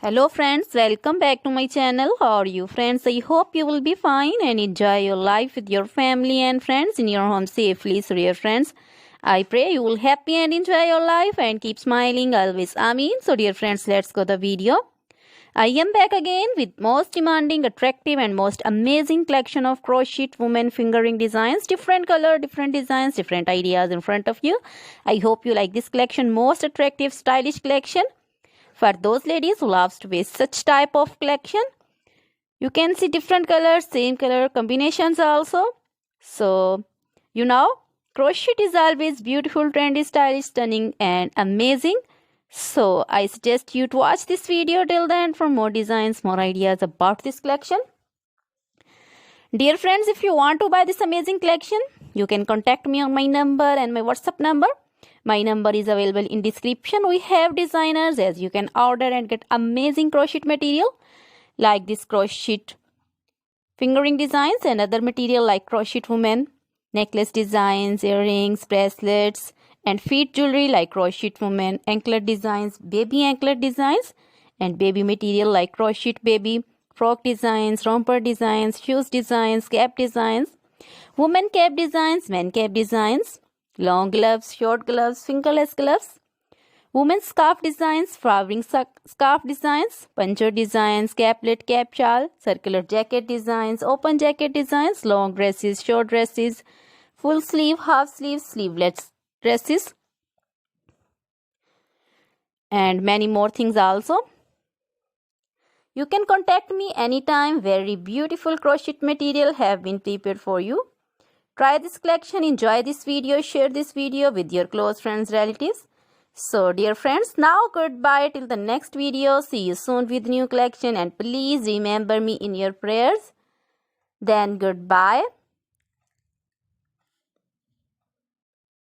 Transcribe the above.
Hello friends, welcome back to my channel. How are you friends? I hope you will be fine and enjoy your life with your family and friends in your home safely. So dear friends, I pray you will happy and enjoy your life and keep smiling always. Amen. So dear friends, let's go the video. I am back again with most demanding, attractive and most amazing collection of crochet women fingering designs. Different color, different designs, different ideas in front of you. I hope you like this collection, most attractive, stylish collection. For those ladies who loves to wear such type of collection, you can see different colors, same color combinations also. So, crochet is always beautiful, trendy, stylish, stunning and amazing. So, I suggest you to watch this video till the end for more designs, more ideas about this collection. Dear friends, if you want to buy this amazing collection, you can contact me on my number and my WhatsApp number. My number is available in description. We have designers as you can order and get amazing crochet material like this crochet fingering designs and other material like crochet women, necklace designs, earrings, bracelets and feet jewelry like crochet women, anklet designs, baby anklet designs and baby material like crochet baby, frock designs, romper designs, shoes designs, cap designs, women cap designs, men cap designs, long gloves, short gloves, fingerless gloves, women's scarf designs, flowering scarf designs, puncher designs, caplet, cap shawl, circular jacket designs, open jacket designs, long dresses, short dresses, full sleeve, half sleeve, sleeveless dresses, and many more things also. You can contact me anytime. Very beautiful crochet material have been prepared for you. Try this collection, enjoy this video, share this video with your close friends, relatives. So dear friends, now goodbye till the next video. See you soon with new collection and please remember me in your prayers. Then goodbye.